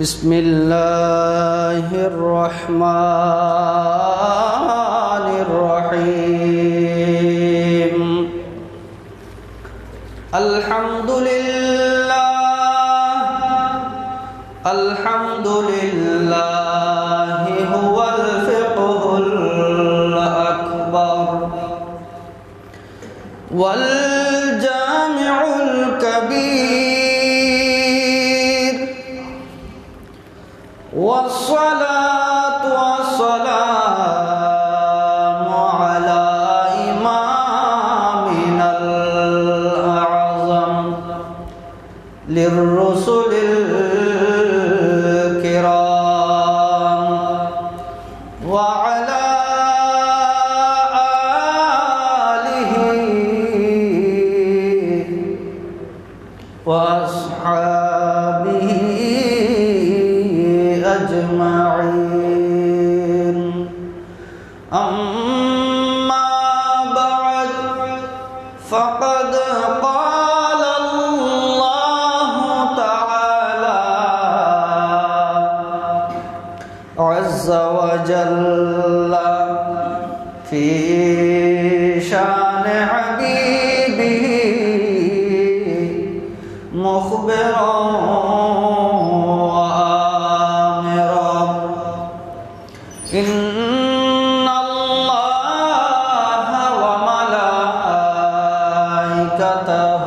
بسم الله الرحمن الرحيم الحمد لله هو الفقه الأكبر والجامع الكبير والصلاة والسلام على إمامنا الأعظم للرسل الكرام وعلى آله وأصحابه أجمعين أما بعد فقد قال الله تعالى عز وجل في شان حبيبه مخبرا إن الله وملائكته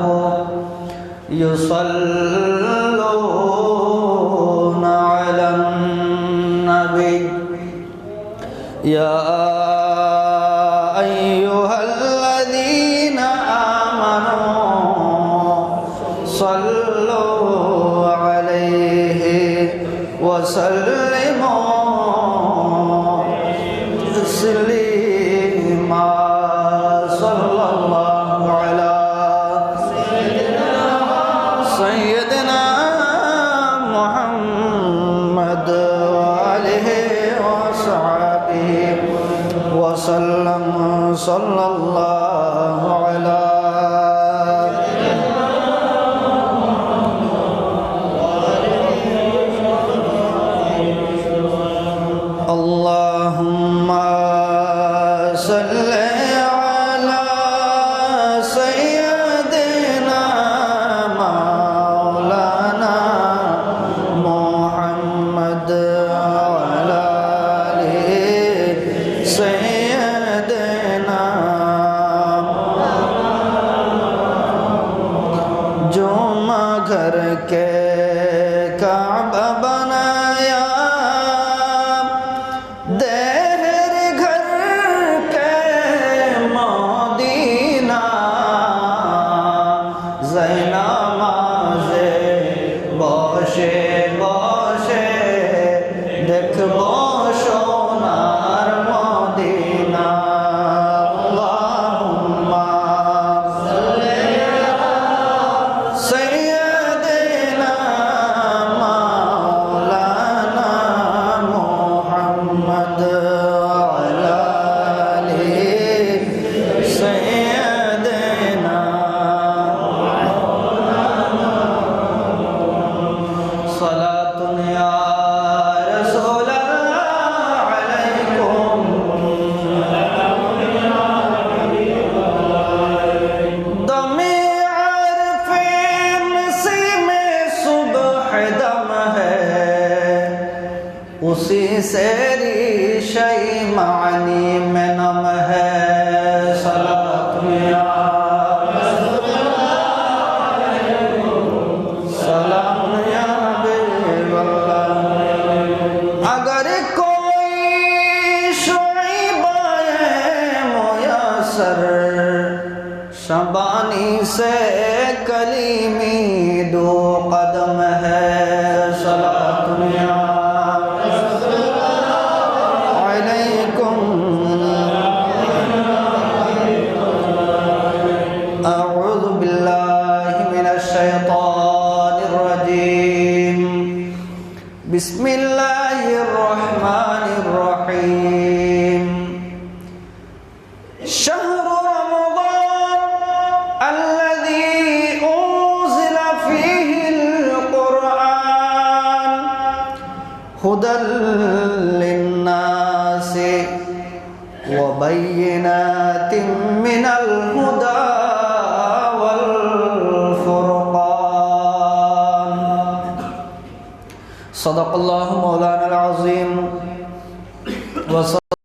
يصلون على النبي يا أيها الذين آمنوا صلوا عليه وسلموا تسليما صلى الله على سيدنا محمد وآله وصحبه وسلم صلى الله على اللهم صل على سيدنا مولانا محمد وعلى آله سيدنا जो माँ घर के काबा बनाया देहर घर के मदीना ज़ैनामाज़े बशे बशे देखबो सोनार मदीना अल्लाहुम्मा सल्ली अला सय्यदिना मौलाना मुहम्मद वअला आलिहि सय्यदिना सलातुन या रसूलल्लाह अलैकुम दमे अरफ़े नसीमे सुबह दम है उसी से रीशे मानी में नम है सलातुन या सलाम या हबीबल्लाह अगर कोई शुईबाए मुयस्सर शबानी से कलीमी दो कदम है सलातुन या अलैकुम अऊज़ु बिल्लाहि मिनश शैतानिर रजीम बिस्मिल्लाहिर रहमानिर रहीम शहरु रमज़ान هدى للناس وبينات من الهدى والفرقان صدق الله مولانا العظيم